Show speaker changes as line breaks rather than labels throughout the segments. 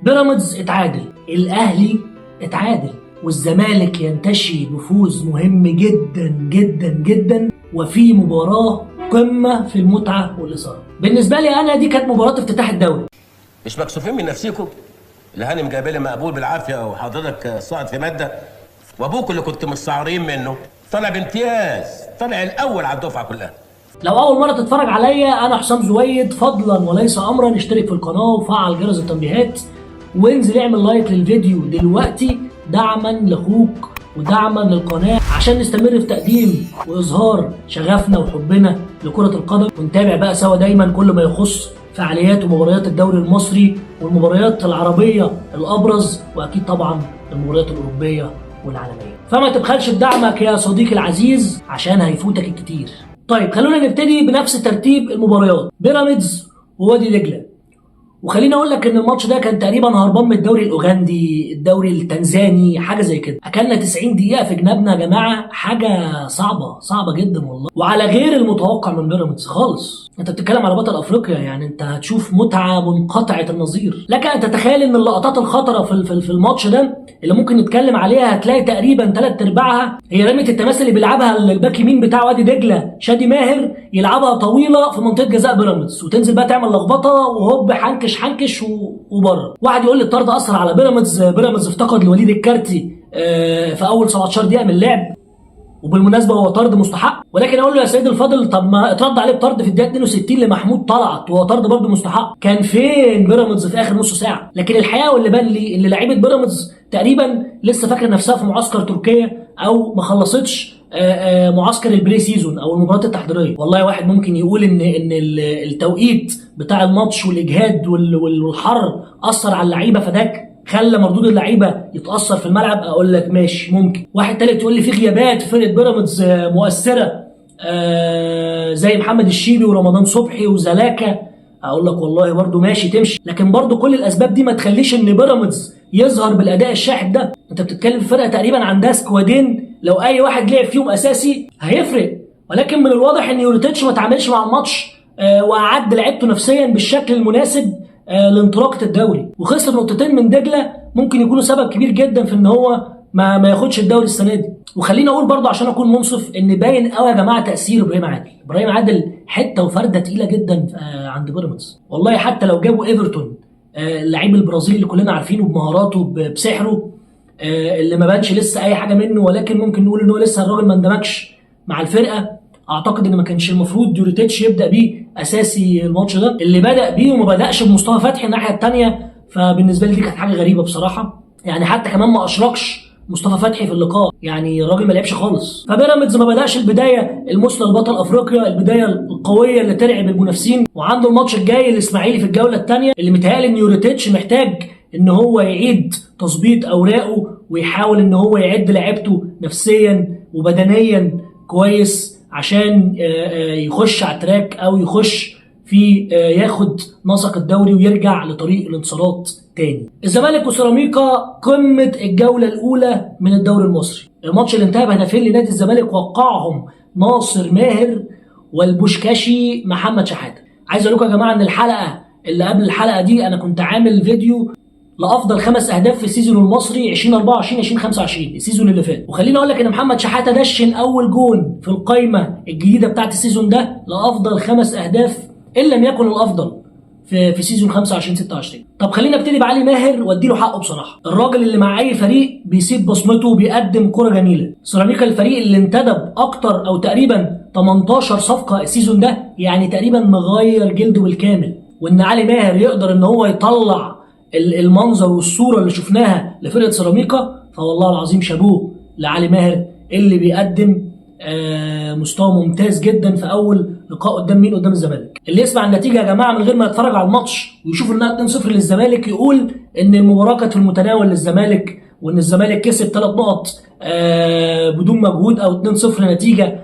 بيراميدز اتعادل، الاهلي اتعادل، والزمالك ينتشي بفوز مهم جدا جدا جدا، وفي مباراة قمة في المتعة والإثارة. بالنسبة لي أنا دي كانت مباراة افتتاح الدوري.
مش مكسوفين من نفسكم؟ الهانم جايبالي مقبول بالعافية وحضرتك صاعد في مادة، وأبوك اللي كنت مستعارين منه طلع بامتياز، طلع الأول على الدفعة كلها.
لو أول مرة تتفرج عليا أنا حسام زويد، فضلا وليس أمرا اشترك في القناة وفعل جرس التنبيهات وانزل اعمل لايك للفيديو دلوقتي دعما لاخوك ودعما للقناه عشان نستمر في تقديم واظهار شغفنا وحبنا لكره القدم، ونتابع بقى سوا دايما كل ما يخص فعاليات ومباريات الدوري المصري والمباريات العربيه الابرز، واكيد طبعا المباريات الاوروبيه والعالميه. فما تبخلش بدعمك يا صديقي العزيز عشان هيفوتك الكتير. طيب خلونا نبتدي بنفس ترتيب المباريات، بيراميدز ووادي دجله. وخليني اقول لك ان الماتش ده كان تقريبا هربان من الدوري الاوغندي، الدوري التنزاني، حاجه زي كده. اكلنا 90 دقيقه في جنابنا يا جماعه، حاجه صعبه جدا والله، وعلى غير المتوقع من بيراميدز خالص. انت بتتكلم على بطل افريقيا، يعني انت هتشوف متعه منقطعه النظير. لك ان تتخيل ان اللقطات الخطره في الماتش ده اللي ممكن نتكلم عليها هتلاقي تقريبا 3/4 هي رميه التماس اللي بيلعبها الباك يمين بتاع وادي دجله شادي ماهر، يلعبها طويله في منطقه جزاء بيراميدز وتنزل بقى تعمل لخبطه وهوب حنكش وبره. واحد يقول لي الطرد اثر على بيراميدز افتقد لوليد الكارتي في اول 17 دقيقه من اللعب، وبالمناسبه هو طرد مستحق، ولكن اقول له يا سيد الفاضل طب ما اترد عليه بطرد في الدقيقه 62 لمحمود طلعت وهو طرد برده مستحق. كان فين بيراميدز في اخر نص ساعه؟ لكن الحقيقه واللي بان لي ان لعيبه بيراميدز تقريبا لسه فاكره نفسها في معسكر تركيا او ما خلصتش معسكر البري سيزون او المباراه التحضيريه. والله واحد ممكن يقول ان التوقيت بتاع الماتش والاجهاد والحر اثر على اللعيبه فداك خلى مردود اللعيبه يتاثر في الملعب. اقول لك ماشي ممكن. واحد تالت يقول لي في غيابات في فرقه بيراميدز مؤثره زي محمد الشيبي ورمضان صبحي وزلاكا. اقول لك والله برضو ماشي تمشي، لكن برضو كل الاسباب دي ما تخليش ان بيراميدز يظهر بالاداء الشاحب ده. انت بتتكلم في فرقه تقريبا عندها سكوادين لو اي واحد لعب فيهم اساسي هيفرق، ولكن من الواضح ان يوريتيتش ما تعاملش مع الماتش واعد لعيبته نفسيا بالشكل المناسب لانطلاقه الدوري، وخسر نقطتين من دجله ممكن يكونوا سبب كبير جدا في ان هو ما ياخدش الدوري السنه دي. وخليني اقول برضه عشان اكون منصف ان باين قوي يا جماعه تاثير ابراهيم عادل حته وفرده تقيله جدا عند بيراميدز. والله حتى لو جابوا ايفرتون اللعيب البرازيلي اللي كلنا عارفينه بمهاراته بسحره اللي ما بانش لسه اي حاجه منه، ولكن ممكن نقول ان هو لسه الراجل ما اندمجش مع الفرقه. اعتقد ان ما كانش المفروض يوريتيتش يبدا بيه اساسي الماتش ده، اللي بدا بيه وما بداش بمصطفى فتحي الناحيه الثانيه. فبالنسبه لي دي كانت حاجه غريبه بصراحه، يعني حتى كمان ما اشركش مصطفى فتحي في اللقاء، يعني الراجل ما لعبش خالص. فبيراميدز ما بداش البدايه المثلى لبطل افريقيا، البدايه القويه اللي ترعب المنافسين، وعنده الماتش الجاي الاسماعيلي في الجوله الثانيه اللي متهيألي ان يوريتيتش محتاج ان هو يعيد تظبيط اوراقه ويحاول ان هو يعد لعيبته نفسيا وبدنيا كويس عشان يخش على التراك او يخش في ياخد نسق الدوري ويرجع لطريق الانتصارات تاني. الزمالك وسيراميكا قمه الجوله الاولى من الدوري المصري. الماتش اللي انتهى بهدفين لنادي الزمالك وقعهم ناصر ماهر والبوشكاشي محمد شحاته. عايز اقول لكم يا جماعه ان الحلقه اللي قبل الحلقه دي انا كنت عامل فيديو لافضل 5 اهداف في السيزون المصري 2024 2025 السيزون اللي فات، وخليني اقول لك ان محمد شحاته دشن اول جون في القائمه الجديده بتاعت السيزون ده لافضل 5 اهداف ان لم يكن الافضل في سيزون 25 26. طب خلينا ابتدي بعلي ماهر واديله حقه بصراحه، الراجل اللي مع اي فريق بيسيب بصمته وبيقدم كره جميله. سيراميكا الفريق اللي انتدب اكتر او تقريبا 18 صفقه السيزون ده، يعني تقريبا مغير جلده بالكامل، وان علي ماهر يقدر ان هو يطلع المنظر والصوره اللي شفناها لفرقه سيراميكا، فوالله العظيم شابوه لعلي ماهر اللي بيقدم مستوى ممتاز جدا في اول لقاء قدام مين؟ قدام الزمالك. اللي يسمع النتيجه يا جماعه من غير ما يتفرج على الماتش ويشوف انها 2-0 للزمالك يقول ان المباراه كانت في المتناول للزمالك وان الزمالك كسب 3 نقط بدون مجهود او 2-0 نتيجه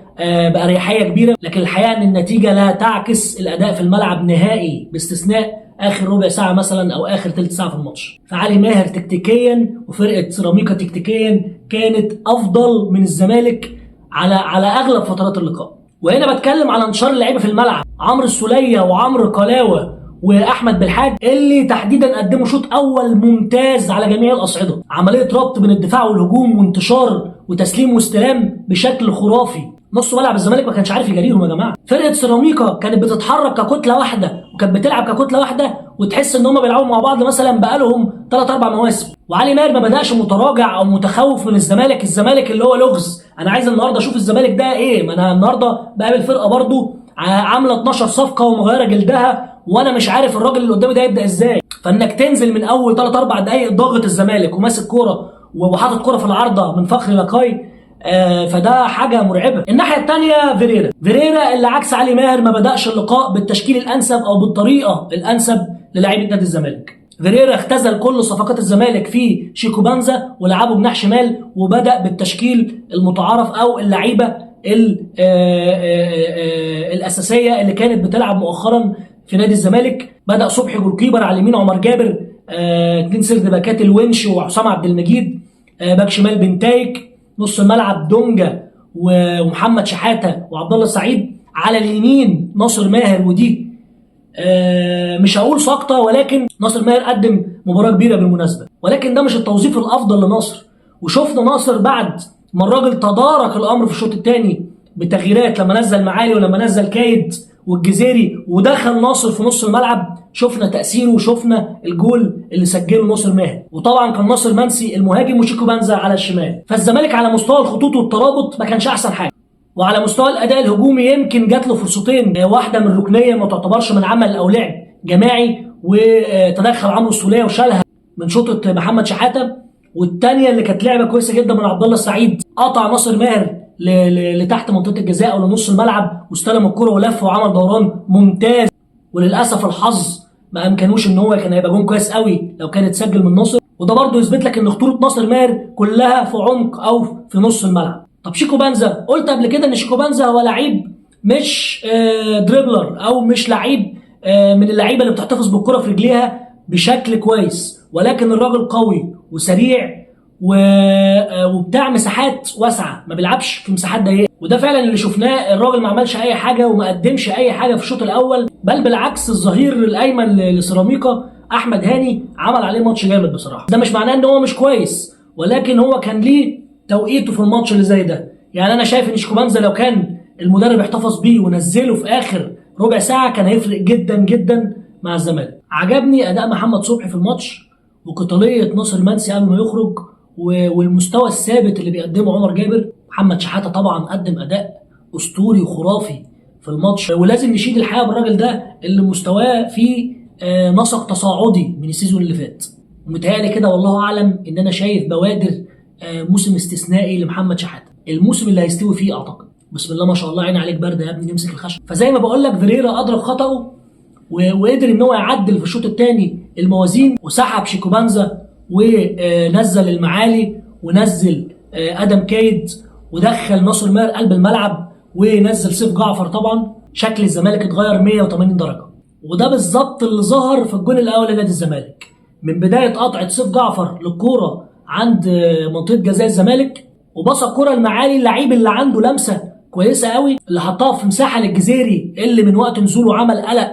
باريحيه كبيره، لكن الحقيقه ان النتيجه لا تعكس الاداء في الملعب نهائي باستثناء اخر ربع ساعه مثلا او اخر ثلث ساعه في الماتش. فعلي ماهر تكتيكيا وفرقه سيراميكا تكتيكيا كانت افضل من الزمالك على اغلب فترات اللقاء. وهنا بتكلم على انتشار اللعيبه في الملعب، عمرو السوليه وعمرو قلاوه واحمد بالحاج اللي تحديدا قدموا شوط اول ممتاز على جميع الاصعده، عمليه ربط بين الدفاع والهجوم وانتشار وتسليم واستلام بشكل خرافي. نص ملعب الزمالك ما كانش عارف يجاريهم يا جماعه. فرقه سيراميكا كانت بتتحرك ككتله واحده وكانت بتلعب ككتله واحده، وتحس ان هم بيلعبوا مع بعض مثلا بقالهم 3-4 مواسم. وعلي ماهر ما بداش متراجع او متخوف من الزمالك اللي هو لغز. انا عايز النهارده اشوف الزمالك ده ايه، ما انا النهارده بقابل فرقه برضو عامله 12 صفقه ومغيره جلدها، وانا مش عارف الراجل اللي قدامي ده يبدا ازاي. فانك تنزل من اول 3-4 دقائق ضاغط الزمالك وماسك كوره وحاطط كوره في العارضه من فخري لقاي، فده حاجه مرعبه. الناحيه الثانيه فيريرا اللي عكس علي ماهر ما بداش اللقاء بالتشكيل الانسب او بالطريقه الانسب للاعيبه نادي الزمالك. فيريرا اختزل كل صفقات الزمالك في شيكو بانزا ولعبه جناح شمال، وبدا بالتشكيل المتعارف او اللعيبه الاساسيه اللي كانت بتلعب مؤخرا في نادي الزمالك. بدا صبحي جول كيبر، على اليمين عمر جابر، 2 سرد باكات الونش وحسام عبد المجيد، باك شمال بنتايك، نص الملعب دونجا ومحمد شحاته وعبد الله السعيد، على اليمين ناصر ماهر. ودي مش هقول سقطه، ولكن ناصر ماهر قدم مباراه كبيره بالمناسبه، ولكن ده مش التوظيف الافضل لناصر. وشفنا ناصر بعد ما الراجل تدارك الامر في الشوط الثاني بتغييرات، لما نزل معالي ولما نزل كايد والجزيري ودخل ناصر في نص الملعب، شفنا تاثيره وشفنا الجول اللي سجله ناصر ماهر. وطبعا كان ناصر منسي المهاجم وشيكو بانزا على الشمال. فالزمالك على مستوى الخطوط والترابط ما كانش احسن حاجه، وعلى مستوى الاداء الهجومي يمكن جات له فرصتين، واحده من ركنيه ما تعتبرش من عمل او لعب جماعي وتدخل عمرو السوليه وشالها من شوطه محمد شحاته، والثانيه اللي كانت لعبه كويسه جدا من عبد الله السعيد، قطع ناصر ماهر لتحت منطقه الجزاء او لنص الملعب واستلم الكره ولف وعمل دوران ممتاز. وللاسف الحظ ما امكنوش ان هو كان هيبقى جون كويس قوي لو كان اتسجل من ناصر، وده برضه يثبت لك ان خطوره ناصر ماهر كلها في عمق او في نص الملعب. طب شيكو بانزا، قلت قبل كده ان شيكو بانزا هو لعيب مش دريبلر او مش لعيب من اللعيبه اللي بتحتفظ بالكره في رجليها بشكل كويس، ولكن الراجل قوي وسريع وبتاع مساحات واسعه، ما بيلعبش في مساحات ضيقه، وده فعلا اللي شفناه. الراجل ما عملش اي حاجه وما قدمش اي حاجه في الشوط الاول، بل بالعكس الظهير الايمن لسيراميكا احمد هاني عمل عليه ماتش جامد بصراحه. ده مش معناه ان هو مش كويس، ولكن هو كان ليه توقيته في الماتش اللي زي ده. يعني انا شايف ان شيكو بانزا لو كان المدرب احتفظ بيه ونزله في اخر ربع ساعه كان هيفرق جدا جدا مع الزمالك. عجبني اداء محمد صبحي في الماتش، وقتاليه ناصر منسي قبل ما يخرج، والمستوى الثابت اللي بيقدمه عمر جابر. محمد شحاته طبعا قدم اداء اسطوري وخرافي في الماتش، ولازم نشيد الحقيقه بالراجل ده اللي مستواه في نسق تصاعدي من السيزون اللي فات. ومتهيألي كده والله اعلم ان انا شايف بوادر موسم استثنائي لمحمد شحاته، الموسم اللي هيستوي فيه اعتقد. بسم الله ما شاء الله، عين عليك برده يا ابني، نمسك الخشب. فزي ما بقول لك فيريرا ادرك خطأه وقدر ان هو يعدل في الشوط الثاني الموازين، وسحب شيكو بانزا ونزل المعالي ونزل ادم كايد ودخل ناصر ماهر قلب الملعب ونزل سيف جعفر. طبعا شكل الزمالك اتغير 180 درجه، وده بالظبط اللي ظهر في الجون الاول لنادي الزمالك. من بدايه قطعه سيف جعفر للكوره عند منطقه جزاء الزمالك، وبص الكوره المعالي، اللعيب اللي عنده لمسه كويسه قوي اللي حطها في مساحه للجزيري اللي من وقت نزوله عمل قلق،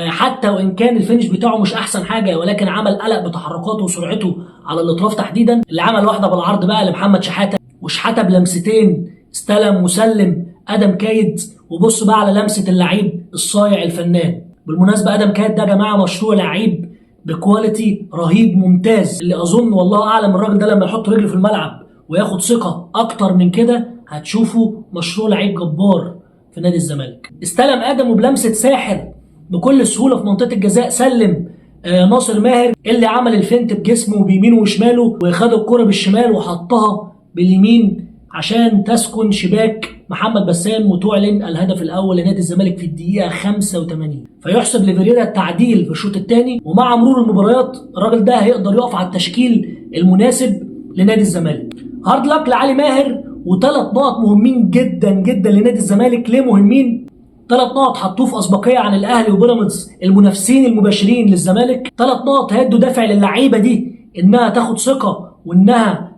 حتى وان كان الفينش بتاعه مش احسن حاجه، ولكن عمل قلق بتحركاته وسرعته على الاطراف تحديدا. اللي عمل واحده بالعرض بقى لمحمد شحاته، وشحاته بلمستين استلم وسلم ادم كايد. وبص بقى على لمسه اللعيب الصايع الفنان. بالمناسبه ادم كايد ده يا جماعه مشروع لعيب بكواليتي رهيب ممتاز، اللي اظن والله اعلم الراجل ده لما يحط رجله في الملعب وياخد ثقه اكتر من كده هتشوفوا مشروع لعيب جبار في نادي الزمالك. استلم ادم وبلمسه ساحر بكل سهوله في منطقه الجزاء، سلم ناصر ماهر اللي عمل الفنت بجسمه بيمينه وشماله، وخد الكره بالشمال وحطها باليمين عشان تسكن شباك محمد بسام وتعلن الهدف الاول لنادي الزمالك في الدقيقه 85. فيحسب لفيريرا التعديل في الشوط الثاني، ومع مرور المباريات الراجل ده هيقدر يقف على التشكيل المناسب لنادي الزمالك. هارد لك لعلي ماهر، وثلاث نقط مهمين جدا جدا لنادي الزمالك. ليه مهمين؟ 3 نقط حطوه في اسبقيه عن الاهلي وبيراميدز المنافسين المباشرين للزمالك. 3 نقط هيدوا دافع للعيبه دي انها تاخد ثقه وانها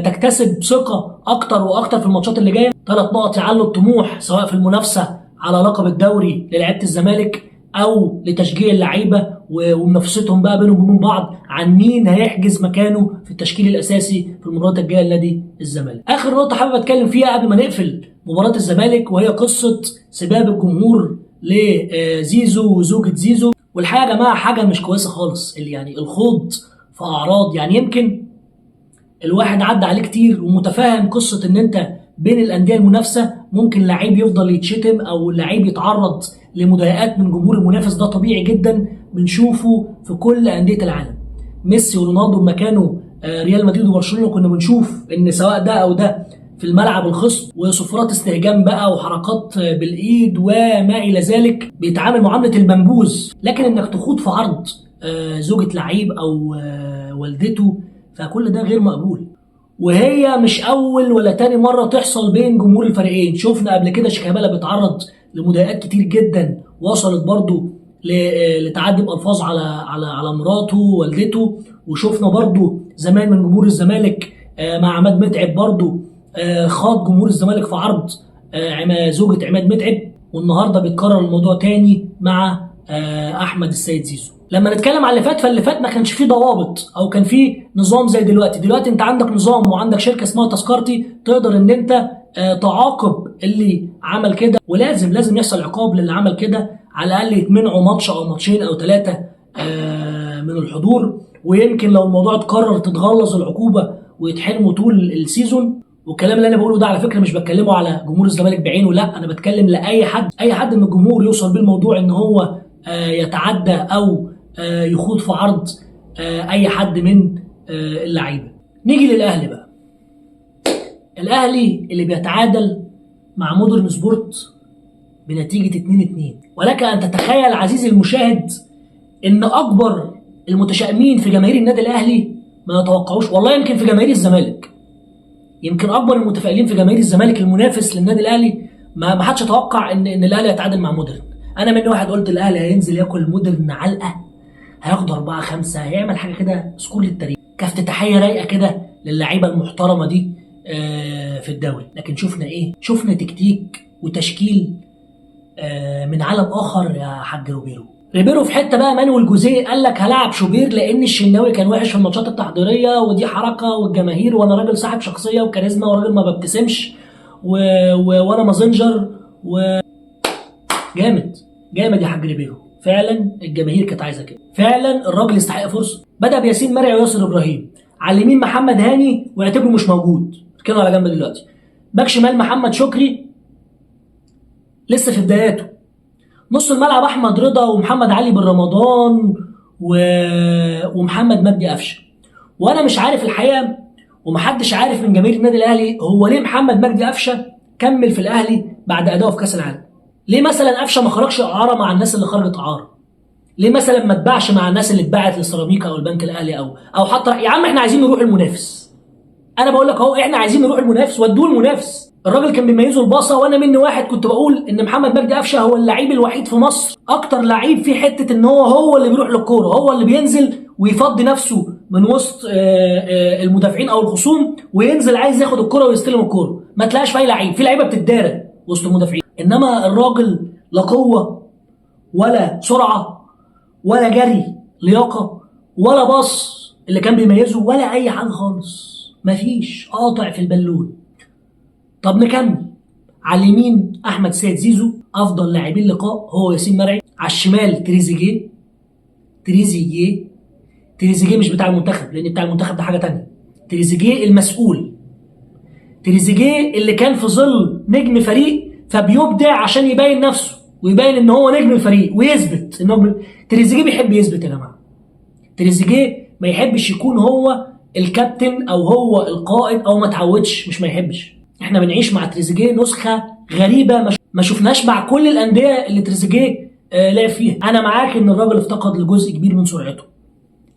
تكتسب ثقه اكتر واكتر في الماتشات اللي جايه. 3 نقط يعلوا الطموح سواء في المنافسه على لقب الدوري للعيبه الزمالك او لتشجيع اللعيبه ومنافستهم بقى بينهم وبين بعض عن مين هيحجز مكانه في التشكيل الاساسي في المباراه الجايه لنادي الزمالك. اخر نقطه حابب اتكلم فيها قبل ما نقفل مباراه الزمالك، وهي قصه سباب الجمهور لزيزو وزوجة زيزو. والحقيقه يا جماعه حاجه مش كويسه خالص، اللي يعني الخوض في اعراض. يعني يمكن الواحد عدى عليه كتير ومتفاهم قصه ان انت بين الانديه المنافسه ممكن لعيب يفضل يتشتم او لعيب يتعرض لمضايقات من جمهور المنافس، ده طبيعي جدا بنشوفه في كل انديه العالم. ميسي ورونالدو لما كانوا ريال مدريد وبرشلونه كنا بنشوف ان سواء ده او ده في الملعب الخصم وصفرات استهجان بقى وحركات بالايد وما الى ذلك، بيتعامل معامله المنبوذ. لكن انك تخوض في عرض زوجة لعيب او والدته، فكل ده غير مقبول. وهي مش اول ولا تاني مره تحصل بين جمهور الفريقين. شفنا قبل كده شيكابالا بيتعرض لمضايقات كتير جدا وصلت برضو لتعدي بالفاظ على مراته ووالدته. وشفنا برضو زمان من جمهور الزمالك مع عماد متعب برضو خاض جمهور الزمالك في عرض زوجة عماد متعب. والنهارده بيتكرر الموضوع تاني مع احمد السيد زيزو. لما نتكلم على اللي فات، فاللي فات ما كانش فيه ضوابط او كان فيه نظام زي دلوقتي انت عندك نظام وعندك شركه اسمها تذكرتي تقدر ان انت تعاقب اللي عمل كده، ولازم يحصل عقاب للي عمل كده، على الاقل يتمنعوا ماتش او ماتشين او 3 من الحضور. ويمكن لو الموضوع اتكرر تتغلظ العقوبه ويتحرموا طول السيزون. والكلام اللي انا بقوله ده على فكره مش بتكلمه على جمهور الزمالك بعينه، لا انا بتكلم لاي حد من الجمهور يوصل بيه الموضوع ان هو يتعدى او يخوض في عرض اي حد من اللعيبه. نيجي للاهلي بقى. الاهلي اللي بيتعادل مع مودرن سبورت بنتيجه 2-2. ولك ان تتخيل عزيزي المشاهد ان اكبر المتشائمين في جماهير النادي الاهلي ما يتوقعوش، والله يمكن في جماهير الزمالك، يمكن اكبر المتفائلين في جماهير الزمالك المنافس للنادي الاهلي ما حدش يتوقع ان الاهلي يتعادل مع مودرن. انا من واحد قلت الاهلي هينزل ياكل مودرن علقه، هياخد 4-5، هيعمل حاجه كده سكور للتاريخ، كافتتاحيه رايقه كده للعيبه المحترمه دي في الدوري. لكن شفنا ايه؟ شفنا تكتيك وتشكيل من عالم اخر يا حاج ريبيرو في حته بقى. مانويل جوزيه قال لك هلعب شوبير لان الشناوي كان وحش في الماتشات التحضيريه، ودي حركه والجماهير، وانا راجل صاحب شخصيه وكاريزما وراجل ما ببتسمش وانا مازنجر جامد يا حاج ريبيرو. فعلا الجماهير كانت عايزه كده، فعلا الراجل يستحق فرصه. بدا بياسين مرعي وياسر ابراهيم، على اليمين محمد هاني واعتبره مش موجود كده على جنب دلوقتي. باك شمال محمد شكري لسه في بداياته. نص الملعب احمد رضا ومحمد علي بن رمضان ومحمد مجدي قفشه. وانا مش عارف الحقيقه، ومحدش عارف من جماهير النادي الاهلي، هو ليه محمد مجدي قفشه كمل في الاهلي بعد ادائه في كاس العالم؟ ليه مثلا قفشه ما خرجش اعاره مع الناس اللي خرجت اعاره؟ ليه مثلا ما اتباعش مع الناس اللي اتباعت للسيراميكا او البنك الاهلي او حتى يا عم احنا عايزين نروح المنافس. انا بقول لك اهو احنا عايزين نروح المنافس، ودوه المنافس. الراجل كان بيميزه الباصه، وانا مني واحد كنت بقول ان محمد مجدي قفشه هو اللعيب الوحيد في مصر اكتر لعيب في حته ان هو اللي بيروح للكوره، هو اللي بينزل ويفضي نفسه من وسط المدافعين او الخصوم وينزل عايز ياخد الكوره ويستلم الكوره. ما تلاقيش في اي لعيب، في لعيبه بتتدارى وسط المدافعين، انما الراجل لا قوه ولا سرعه ولا جري لياقه ولا باص اللي كان بيميزه ولا اي حاجه خالص، مفيش، قاطع في البالون. طب نكمل. على اليمين احمد سيد زيزو افضل لاعبين اللقاء هو ياسين مرعي، على الشمال تريزيجيه مش بتاع المنتخب لان بتاع المنتخب ده حاجه تانية، تريزيجيه المسؤول، تريزيجيه اللي كان في ظل نجم فريق فبيبدع عشان يبين نفسه ويبين ان هو نجم الفريق ويثبت انه تريزيجيه بيحب يثبت يا جماعه. تريزيجيه ما يحبش يكون هو الكابتن او هو القائد او ما تعودش، مش ما يحبش. احنا بنعيش مع تريزيجيه نسخه غريبه ما شفناش مع كل الانديه اللي تريزيجيه لعب فيها. انا معاك ان الراجل افتقد لجزء كبير من سرعته،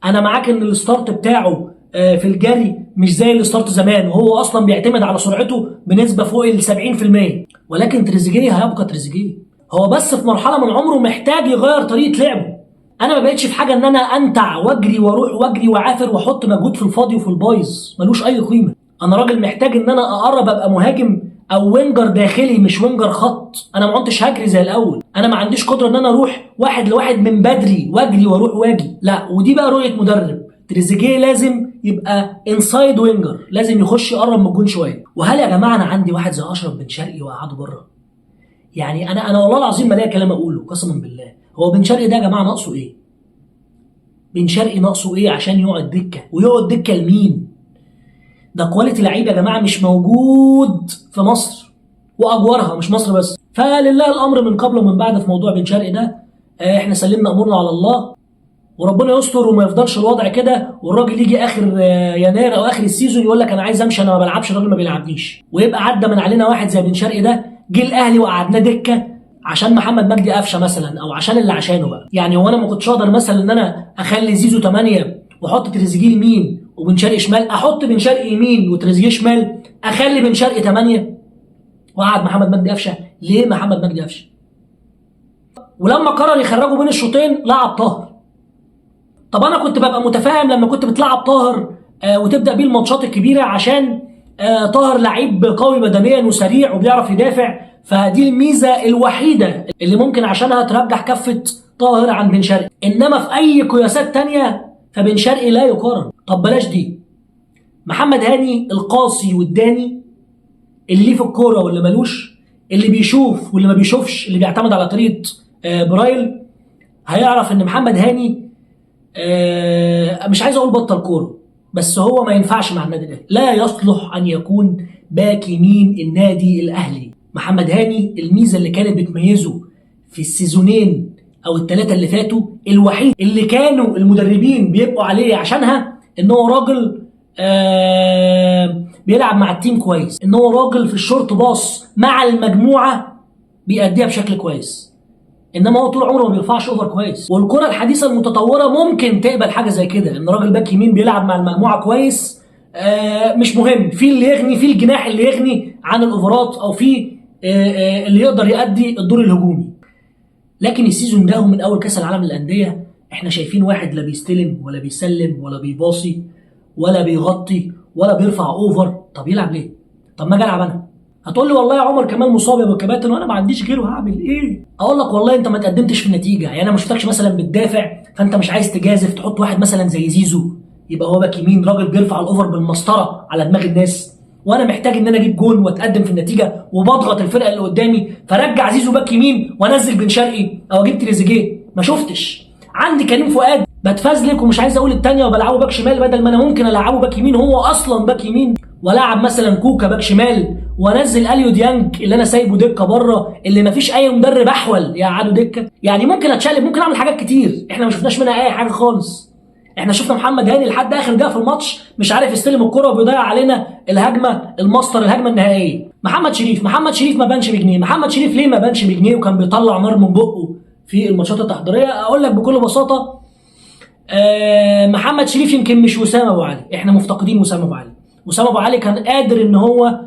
انا معاك ان الستارت بتاعه في الجري مش زي الستارت زمان، وهو اصلا بيعتمد على سرعته بنسبه فوق ال 70%، ولكن تريزيجيه هيبقى تريزيجيه. هو بس في مرحله من عمره محتاج يغير طريقه لعبه. انا ما بقتش في حاجه ان انا انتع واجري واروح واجري وعافر واحط مجهود في الفاضي وفي البايظ ملوش اي قيمه. انا راجل محتاج ان انا اقرب ابقى مهاجم او وينجر داخلي مش وينجر خط. انا ما كنتش هجري زي الاول، انا ما عنديش قدره ان انا اروح واحد لواحد من بدري واجري واروح واجي، لا. ودي بقى رؤيه مدرب. تريزيجيه لازم يبقى انسايد وينجر، لازم يخش يقرب من الجون شويه. وهل يا جماعه انا عندي واحد زي اشرف بن شرقي وقعده بره؟ يعني انا والله العظيم ما لاقي كلام اقوله قسما بالله. هو بن شرقي ده يا جماعه ناقصه ايه؟ بن شرقي ناقصه ايه عشان يقعد دكه؟ ويقعد دكه لمين؟ ده كواليتي لعيب يا جماعه مش موجود في مصر واجوارها، مش مصر بس. فلله الامر من قبل ومن بعد في موضوع بن شرقي ده. احنا سلمنا امورنا على الله وربنا يستر وما يفضلش الوضع كده، والراجل يجي اخر يناير او اخر السيزون يقول لك انا عايز امشي، انا ما بلعبش، الراجل ما بيلعبنيش. ويبقى عدى من علينا واحد زي بن شرقي ده جه الاهلي وقعدناه دكه عشان محمد مجدي قفشه مثلا، او عشان اللي عشانه بقى. يعني هو انا ما كنتش اقدر مثلا ان انا اخلي زيزو 8 واحط تريزيجيه يمين وبن شرقي شمال، احط بن شرقي يمين وتريزيجيه شمال، اخلي بن شرقي 8 وقعد محمد مجدي قفشه؟ ليه محمد مجدي قفشه؟ ولما قرر يخرجوا بين الشوطين لعب طاهر. طب انا كنت ببقى متفاهم لما كنت بتلعب طاهر وتبدا بيه الماتشات الكبيره، عشان طاهر لعيب قوي بدنيا وسريع وبيعرف يدافع، فدي الميزه الوحيده اللي ممكن عشانها ترجح كفه طاهر عن بن شرقي. انما في اي قياسات تانية فبن شرقي لا يقارن. طب بلاش دي، محمد هاني القاسي والداني، اللي ليه في الكوره واللي ملوش، اللي بيشوف واللي ما بيشوفش، اللي بيعتمد على طريقه برايل، هيعرف ان محمد هاني مش عايز اقول بطل كوره، بس هو ما ينفعش مع النادي الاهلي، لا يصلح ان يكون باك يمين النادي الاهلي. محمد هاني الميزه اللي كانت بتميزه في السيزونين او الثلاثه اللي فاتوا، الوحيد اللي كانوا المدربين بيبقوا عليه عشانها، ان هو راجل بيلعب مع التيم كويس، ان هو راجل في الشورت باص مع المجموعه بيأديها بشكل كويس. انما هو طول عمره ما بيرفعش اوفر كويس. والكره الحديثه المتطوره ممكن تقبل حاجه زي كده، ان راجل باك يمين بيلعب مع المجموعه كويس، مش مهم في اللي يغني، في الجناح اللي يغني عن الاوفرات، او في اللي يقدر يأدي الدور الهجومي. لكن السيزون ده من اول كاس العالم للانديه احنا شايفين واحد لا بيستلم ولا بيسلم ولا بيباصي ولا بيغطي ولا بيرفع اوفر. طب يلعب ليه؟ طب ما اجي العب انا. هتقول لي والله يا عمر كمال مصاب يا ابو كباتن وانا ما عنديش غيره، هعمل ايه؟ اقول لك والله انت ما تقدمتش في النتيجه. يعني انا ما شفتكش مثلا بتدافع، فانت مش عايز تجازف تحط واحد مثلا زي زيزو يبقى هو باك يمين، راجل بيرفع الاوفر بالمسطره على دماغ الناس، وانا محتاج ان انا اجيب جون واتقدم في النتيجه وبضغط الفرقه اللي قدامي، فرجع زيزو باك يمين وانزل بن شرقي او اجيب تريزيجيه. ما شفتش. عندي كريم فؤاد بتفزلك ومش عايز اقول الثانيه وبلعبه باك شمال، بدل ما انا ممكن العبه باك يمين هو اصلا باك يمين، والعب مثلا كوكا باك شمال، وانزل اليو ديانج اللي انا سايبه دكه بره، اللي مفيش اي مدرب احول يقعده دكه. يعني ممكن اتشقلب، ممكن اعمل حاجات كتير احنا ما شفناش منها اي حاجه خالص. احنا شفنا محمد هاني لحد اخر دقيقه في الماتش مش عارف يستلم الكره وبيضيع علينا الهجمه الماستر، الهجمه النهائيه. محمد شريف ما بانش بجنيه. محمد شريف ليه ما بانش بجنيه وكان بيطلع نار من بقه في الماتشات التحضيريه؟ اقول لك بكل بساطه، محمد شريف يمكن مش وسام ابو علي، احنا مفتقدين وسام ابو علي. وسام ابو علي كان قادر ان هو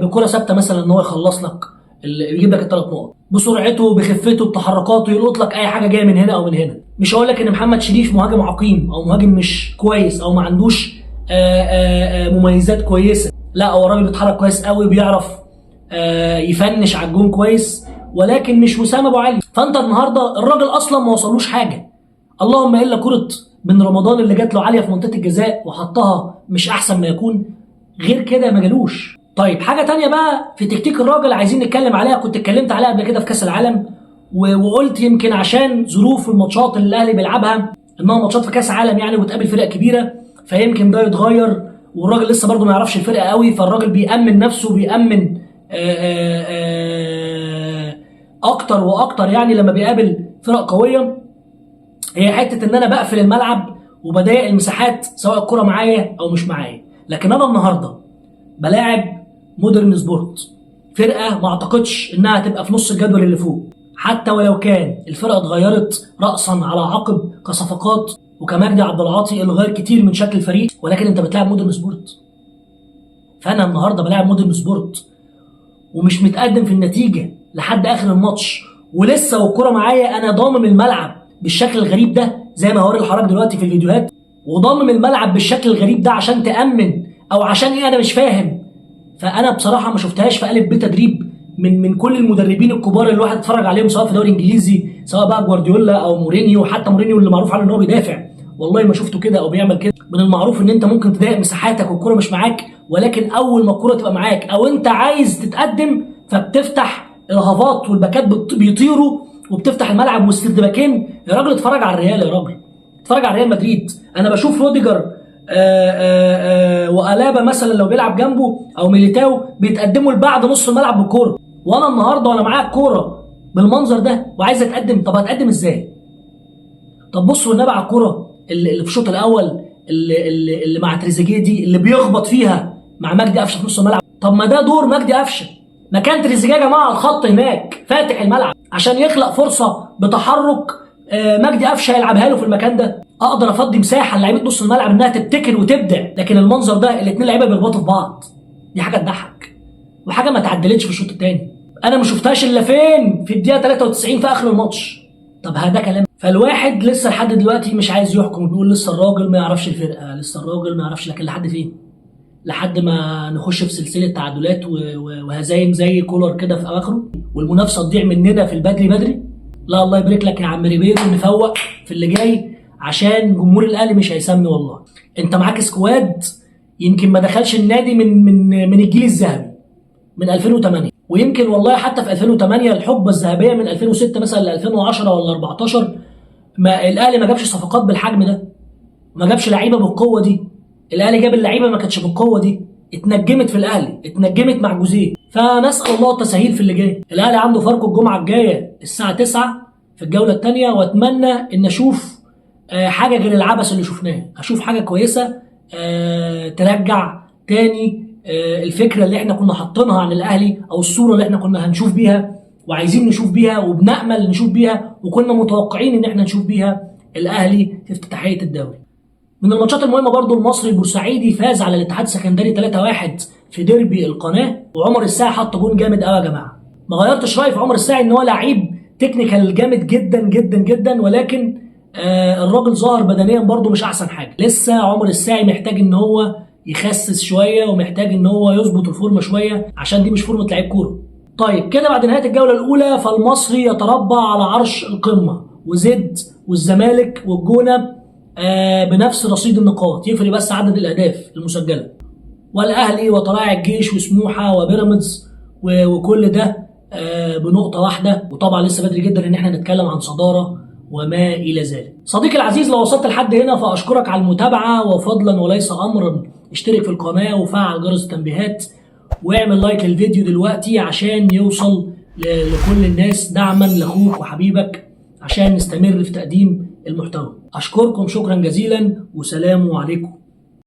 بكره ثابته مثلا ان هو يخلص لك، يجيب لك الثلاث نقط بسرعته بخفته بتحركاته، يلقط لك اي حاجه جايه من هنا او من هنا. مش هقول لك ان محمد شريف مهاجم عقيم او مهاجم مش كويس او ما عندوش مميزات كويسه، لا هو راجل بيتحرك كويس قوي، بيعرف يفنش على الجون كويس، ولكن مش وسام ابو علي. فانت النهارده الراجل اصلا ما وصلوش حاجه، اللهم الا كره بن رمضان اللي جات له عاليه في منطقه الجزاء وحطها مش احسن ما يكون، غير كده ما جالوش. طيب حاجه تانية بقى في تكتيك الراجل عايزين نتكلم عليها، كنت اتكلمت عليها قبل كده في كاس العالم وقلت يمكن عشان ظروف الماتشات اللي الاهلي بيلعبها انها ماتشات في كاس عالم يعني وبتقابل فرق كبيره، فيمكن ده يتغير، والراجل لسه برضه ما يعرفش الفرقه قوي، فالراجل بيأمن نفسه، بيأمن اكتر واكتر يعني لما بيقابل فرق قويه. هي حته ان انا بقفل الملعب وبضايق المساحات سواء الكره معايا او مش معايا. لكن انا النهارده بلاعب مودرن سبورت، فرقه ما اعتقدش انها تبقى في نص الجدول اللي فوق، حتى ولو كان الفرقه اتغيرت راسا على عقب كصفقات وكمجدي عبد العاطي اللي غير كتير من شكل الفريق، ولكن انت بتلاعب مودرن سبورت. فانا النهارده بلاعب مودرن سبورت ومش متقدم في النتيجه لحد اخر الماتش، ولسه والكره معايا انا ضامم الملعب بالشكل الغريب ده زي ما هوري لحضرتك دلوقتي في الفيديوهات، وضامم الملعب بالشكل الغريب ده عشان تأمن او عشان ايه انا مش فاهم. فانا بصراحه ما شفتهاش في قالب بتدريب من كل المدربين الكبار اللي الواحد اتفرج عليهم، سواء في الدوري الانجليزي، سواء بقى جوارديولا او مورينيو. حتى مورينيو اللي معروف عنه ان هو بيدافع، والله ما شفته كده او بيعمل كده. من المعروف ان انت ممكن تضايق مساحاتك والكره مش معاك، ولكن اول ما الكره تبقى معاك او انت عايز تتقدم فبتفتح الهافات والباكات بيطيروا وبتفتح الملعب وسط باكين. يا راجل اتفرج على الريال، يا راجل اتفرج على ريال مدريد. انا بشوف روديجر وألابا مثلا لو بيلعب جنبه او ميليتاو بيتقدموا لبعد نص الملعب بالكوره، وانا النهارده وانا معايا الكوره بالمنظر ده وعايز اتقدم، طب هتقدم ازاي؟ طب بصوا والنبي على الكوره اللي في الشوط الاول اللي مع تريزيجيه دي، اللي بيخبط فيها مع مجدي قفشه في نص الملعب. طب ما ده دور مجدي قفشه، مكان تريزيجيه يا جماعه على الخط هناك فاتح الملعب عشان يخلق فرصه بتحرك مجدي قفشه يلعبها له في المكان ده، اقدر افضي مساحه لعيبه نص الملعب انها تبتكر وتبدع. لكن المنظر ده الاثنين لعيبه بيخبطوا في بعض، دي حاجه تضحك وحاجه ما تعدلتش في الشوط الثاني. انا ما شفتهاش الا فين؟ في الدقيقه 93 في اخر الماتش. طب هذا كلام؟ فالواحد لسه لحد دلوقتي مش عايز يحكم وبيقول لسه الراجل ما يعرفش الفرقه، لسه الراجل ما يعرفش. لكن لحد فين؟ لحد ما نخش في سلسله تعادلات وهزايم زي كولر كده في اواخره والمنافسه تضيع مننا في البدري بدري؟ لا الله يبارك لك يا عم ريبيرو، نفوق في اللي جاي عشان جمهور الاهلي مش هيسمي. والله انت معاك سكواد يمكن ما دخلش النادي من الجيل الذهبي من 2008، ويمكن والله حتى في 2008 الحقبه الذهبيه من 2006 مثلا ل 2010 ولا 14 ما الاهلي ما جابش صفقات بالحجم ده، ما جابش لعيبه بالقوه دي. الاهلي جاب اللعيبه ما كانتش بالقوه دي، اتنجمت في الاهلي، اتنجمت مع جوزيه. فنسال الله التسهيل في اللي جاي. الاهلي عنده فاركو الجمعه الجايه الساعه 9 في الجوله الثانيه، واتمنى ان اشوف حاجه غير العبث اللي شفناه، اشوف حاجه كويسه ترجع تاني الفكره اللي احنا كنا حاطينها عن الاهلي، او الصوره اللي احنا كنا هنشوف بيها وعايزين نشوف بيها وبنامل نشوف بيها وكنا متوقعين ان احنا نشوف بيها الاهلي في افتتاحيه الدوري. من الماتشات المهمه برضو المصري البورسعيدي فاز على الاتحاد السكندري 3-1 في ديربي القناه، وعمر الساعي حط جون جامد قوي يا جماعه. ما غيرتش رايي في عمر الساعي ان هو لعيب تكنيكال جامد جدا جدا جدا، ولكن الراجل ظاهر بدنيا برضو مش احسن حاجه. لسه عمر الساعي محتاج ان هو يخسس شويه ومحتاج ان هو يظبط الفورمه شويه عشان دي مش فورمه لعيب كوره. طيب كده بعد نهايه الجوله الاولى فالمصري يتربع على عرش القمه، وزد والزمالك والجونه بنفس رصيد النقاط، يفرق بس عدد الاهداف المسجله، والاهلي وطلائع الجيش وسموحه وبيراميدز وكل ده بنقطه واحده. وطبعا لسه بدري جدا ان احنا نتكلم عن صداره وما الى ذلك. صديقي العزيز لو وصلت لحد هنا فاشكرك على المتابعه، وفضلا وليس امرا اشترك في القناه وفعل جرس التنبيهات واعمل لايك للفيديو دلوقتي عشان يوصل لكل الناس، دعما لاخوك وحبيبك عشان نستمر في تقديم المحتوى. اشكركم شكرا جزيلا وسلام عليكم.